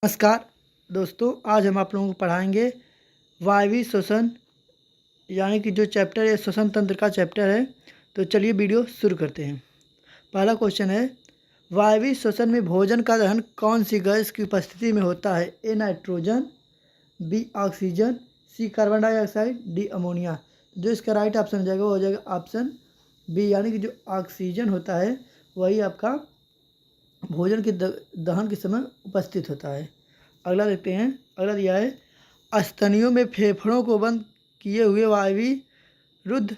नमस्कार दोस्तों, आज हम आप लोगों को पढ़ाएंगे वायवीय श्वसन यानी कि जो चैप्टर है श्वसन तंत्र का चैप्टर है। तो चलिए वीडियो शुरू करते हैं। पहला क्वेश्चन है, वायवीय श्वसन में भोजन का दहन कौन सी गैस की उपस्थिति में होता है? A nitrogen, B oxygen, C carbon dioxide, D ammonia. जो इसका राइट ऑप्शन हो जाएगा वो हो जाएगा ऑप्शन बी, यानी कि जो ऑक्सीजन होता है वही आपका भोजन के दहन के समय उपस्थित होता है। अगला देखते हैं। अगला दिया है, स्तनियों में फेफड़ों को बंद किए हुए वायवीय रुद्र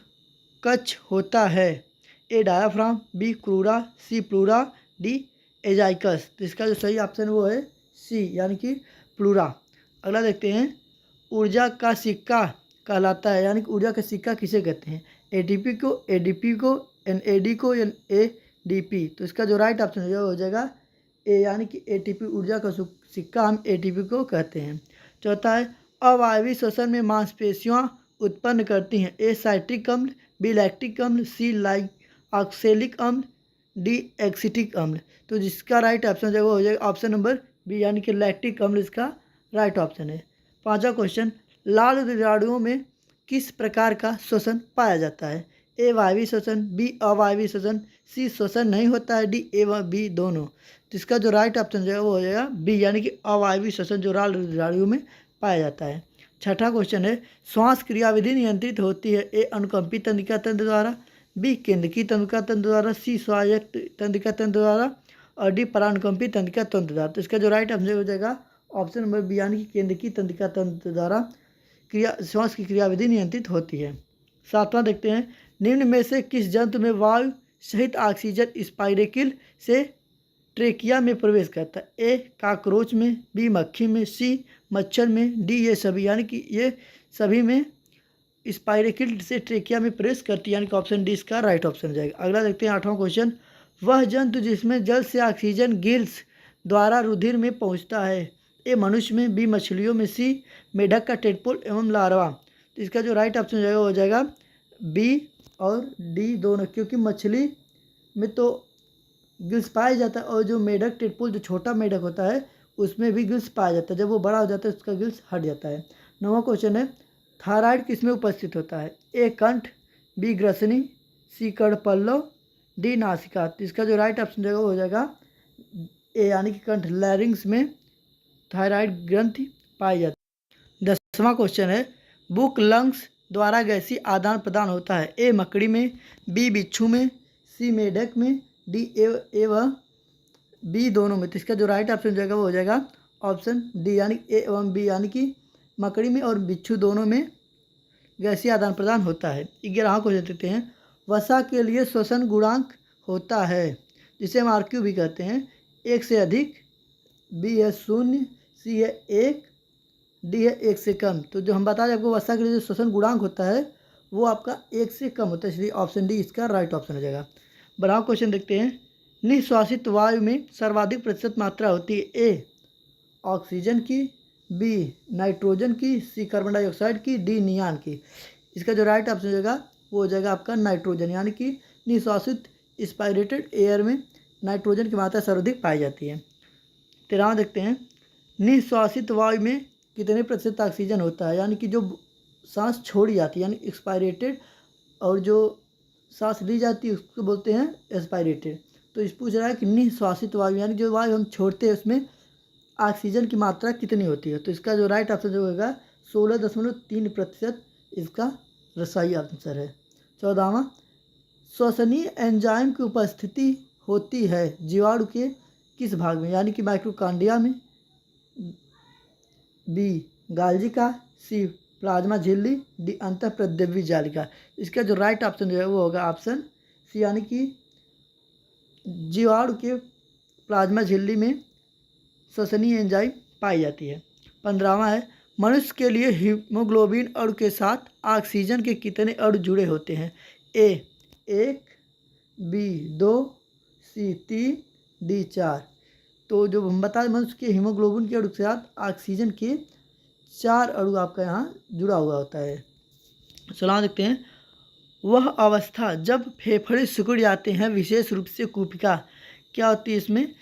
कक्ष होता है। ए डायाफ्राम, बी क्रूरा, सी प्लूरा, डी एजाइकस। तो इसका जो सही ऑप्शन वो है सी, यानी कि प्लूरा। अगला देखते हैं, ऊर्जा का सिक्का कहलाता है, यानी कि ऊर्जा का सिक्का किसे कहते हैं? एटीपी को, एडीपी को, एनएडी को, या एडीपी। तो इसका जो राइट ऑप्शन हो जाएगा ए, यानी कि एटीपी। ऊर्जा का सिक्का हम एटीपी को कहते हैं। चौथा है, अवायवीय श्वसन में मांसपेशियाँ उत्पन्न करती हैं। ए साइट्रिक अम्ल, बी लैक्टिक अम्ल, सी ऑक्सैलिक अम्ल, डी एसिटिक अम्ल। तो जिसका राइट ऑप्शन जो हो जाएगा ऑप्शन नंबर बी, यानी कि लैक्टिक अम्ल इसका राइट ऑप्शन है। पांचवा क्वेश्चन, लाल कीटाणुओं में किस प्रकार का श्वसन पाया जाता है? ए वायवीय श्वसन, बी अवायवीय श्वसन, सी श्वसन नहीं होता है, डी ए व बी दोनों। तो इसका जो राइट ऑप्शन जो है वो हो जाएगा बी, यानी कि अवायवीय श्वसन जो लाल कीटाणुओं में पाया जाता है। छठा क्वेश्चन है, श्वास क्रियाविधि नियंत्रित होती है। ए अनुकंपी तंत्रिका तंत्र द्वारा, बी केंद्रकी तंत्रिका तंत्र द्वारा, सी स्वायत्त तंत्रिका तंत्र द्वारा, और डी परानुकंपी तंत्रिका तंत्र द्वारा। तो इसका जो राइट ऑप्शन हो जाएगा ऑप्शन नंबर बी, यानी कि केंद्रकी तंत्रिका तंत्र द्वारा श्वास की क्रियाविधि नियंत्रित होती है। सातवां देखते हैं, निम्न में से किस जंतु में वायु सहित ऑक्सीजन स्पाइरेकिल से ट्रेकिया में प्रवेश करता है? ए काकरोच में, बी मक्खी में, सी मच्छर में, डी ये सभी, यानी कि ये सभी में स्पाइरेकिल से ट्रेकिया में प्रवेश करती है, यानी कि ऑप्शन डी इसका राइट ऑप्शन हो जाएगा। अगला देखते हैं आठवां क्वेश्चन, वह जंतु जिसमें जल से ऑक्सीजन गिल्स द्वारा रुधिर में पहुंचता है। ए मनुष्य में, बी मछलियों में, सी मेढक का टेडपोल एवं लार्वा। तो इसका जो राइट ऑप्शन हो जाएगा बी और डी दोनों, क्योंकि मछली में तो गिल्स पाया जाता है और जो मेढक टेडपोल जो छोटा मेढक होता है उसमें भी गिल्स पाया जाता है। जब वो बड़ा हो जाता है उसका गिल्स हट जाता है। नौवां क्वेश्चन है, थायराइड किसमें उपस्थित होता है? ए कंठ, बी ग्रसनी, सी कर्णपल्लव, डी नासिका। तो इसका जो राइट ऑप्शन हो जाएगा ए, यानी कि कंठ लैरिंग्स में थायराइड ग्रंथि पाई जाती है। 10वां क्वेश्चन है, बुक लंग्स द्वारा गैसीय आदान प्रदान होता है। ए मकड़ी में, बी बिच्छू में, सी मेढक में, डी ए व बी दोनों में। तो इसका जो राइट ऑप्शन जाएगा वो हो जाएगा ऑप्शन डी, यानी ए एवं बी, यानी कि मकड़ी में और बिच्छू दोनों में गैसीय आदान प्रदान होता है। 11वां क्वेश्चन देते हैं, वसा के लिए श्वसन गुणांक होता है जिसे हम आरक्यू भी कहते हैं। एक से अधिक, बी है 0, सी है 1, डी है 1 से कम। तो जो हम बता दें आपको, वसा के लिए जो श्वसन गुणांक होता है वो आपका 1 से कम होता है, इसलिए ऑप्शन डी इसका राइट ऑप्शन हो जाएगा। 12वां क्वेश्चन देखते हैं, निश्वासित वायु में सर्वाधिक प्रतिशत मात्रा होती है। ए ऑक्सीजन की, बी नाइट्रोजन की, सी कार्बन डाइऑक्साइड की, डी नियान की। इसका जो राइट ऑप्शन हो जाएगा वो हो जाएगा आपका नाइट्रोजन, यानी कि निश्वासित स्पायरेटेड एयर में नाइट्रोजन की मात्रा सर्वाधिक पाई जाती है। 13वां देखते हैं, निश्वासित वायु में कितने प्रतिशत ऑक्सीजन होता है? यानी कि जो सांस छोड़ी जाती है यानी एक्सपायरेटेड, और जो सांस ली जाती है उसको बोलते हैं एस्पायरेटेड। तो इस पूछ रहा है कि निश्वासित वायु यानी जो वायु हम छोड़ते हैं उसमें ऑक्सीजन की मात्रा कितनी होती है? तो इसका जो राइट ऑप्शन जो होगा 16.3% इसका सही आंसर है। 14वां, श्वसनीय एंजाइम की उपस्थिति होती है जीवाणु के किस भाग में? यानी कि माइक्रोकांडिया में, बी गाल्जिका, सी प्लाज्मा झिल्ली, डी अंतःप्रद्रव्य जालिका। इसका जो राइट ऑप्शन जो है वो होगा ऑप्शन सी, यानी कि जीवाणु के प्लाज्मा झिल्ली में श्वसनीय एंजाइम पाई जाती है। 15वां है, मनुष्य के लिए हीमोग्लोबिन अणु के साथ ऑक्सीजन के कितने अणु जुड़े होते हैं? ए 1, बी 2, सी 3, डी 4। तो जो हम बता दें, मनुष्य के हीमोग्लोबिन के अणु के साथ ऑक्सीजन के 4 अणु आपका यहाँ जुड़ा हुआ होता है। 16वां देखते हैं, वह अवस्था जब फेफड़े सिकुड़ जाते हैं विशेष रूप से कूपिका क्या होती है इसमें?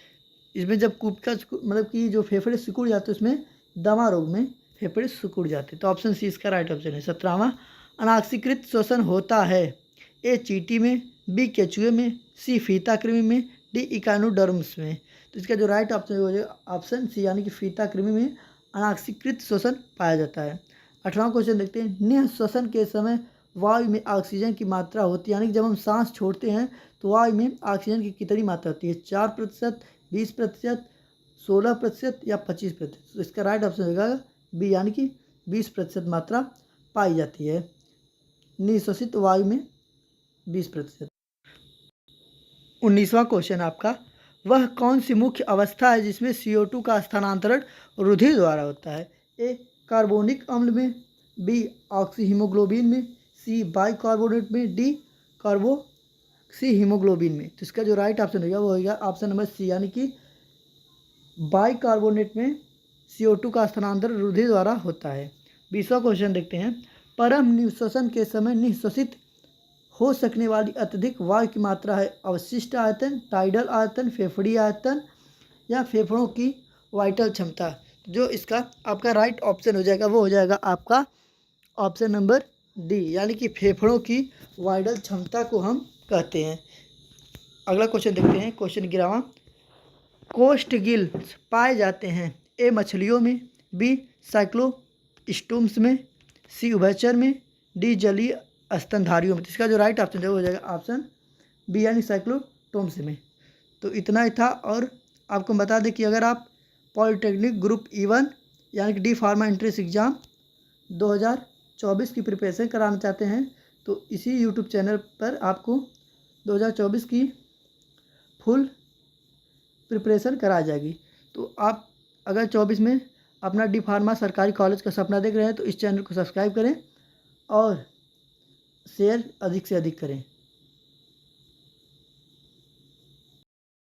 इसमें जब कूप का मतलब कि जो फेफड़े सिकुड़ जाते हैं उसमें दमा रोग में फेफड़े सिकुड़ जाते हैं। तो ऑप्शन सी इसका राइट ऑप्शन है। 17वां, अनाक्षीकृत श्वसन होता है ए चींटी में, बी केचुए में, सी फीता कृमि में, डी इकानोडर्म्स में। तो इसका जो राइट ऑप्शन हो जाएगा ऑप्शन सी यानी कि फीता कृमि में अनाक्षीकृत श्वसन पाया जाता है। 18वां क्वेश्चन देखते हैं। निः श्वसन के समय वायु में ऑक्सीजन की मात्रा होती है, यानी कि जब हम सांस छोड़ते हैं तो वायु में ऑक्सीजन की कितनी मात्रा होती है? 4%, 20%, 16% या 25%? तो इसका राइट ऑप्शन होगा बी यानी कि 20% मात्रा पाई जाती है निःश्वसित वायु में 20%। 19वां क्वेश्चन आपका, वह कौन सी मुख्य अवस्था है जिसमें CO2 का स्थानांतरण रुधिर द्वारा होता है? ए कार्बोनिक अम्ल में, बी ऑक्सी हीमोग्लोबिन में, सी बाइकार्बोनेट में, डी कार्बोक्सी हीमोग्लोबिन में। तो इसका जो राइट ऑप्शन होगा वो होगा ऑप्शन नंबर सी यानी कि बाइकार्बोनेट में CO2 का स्थानांतरण रुधिर द्वारा होता है। 20वां क्वेश्चन देखते हैं। परम निःश्वसन के समय निःश्वसित हो सकने वाली अत्यधिक वायु की मात्रा है अवशिष्ट आयतन, टाइडल आयतन, फेफड़ी आयतन या फेफड़ों की वाइटल क्षमता। जो इसका आपका राइट ऑप्शन हो जाएगा वो हो जाएगा आपका ऑप्शन नंबर डी यानी कि फेफड़ों की वाइटल क्षमता को हम कहते हैं। अगला क्वेश्चन देखते हैं। क्वेश्चन 11वां, कोस्ट गिल्स पाए जाते हैं ए मछलियों में, बी साइक्लोस्टोम्स में, सी उभयचर में, डी जलीय स्तनधारियों में। तो इसका जो राइट ऑप्शन है वो हो जाएगा ऑप्शन बी यानी साइक्लोस्टोम्स में। तो इतना ही था। और आपको बता दें कि अगर आप पॉलिटेक्निक ग्रुप E1 यानी कि डी फार्मा एंट्रेंस एग्ज़ाम 2024 की प्रिपरेशन कराना चाहते हैं तो इसी यूट्यूब चैनल पर आपको 2024 की फुल प्रिपरेशन कराई जाएगी। तो आप अगर 24 में अपना डी फार्मा सरकारी कॉलेज का सपना देख रहे हैं तो इस चैनल को सब्सक्राइब करें और शेयर अधिक से अधिक करें।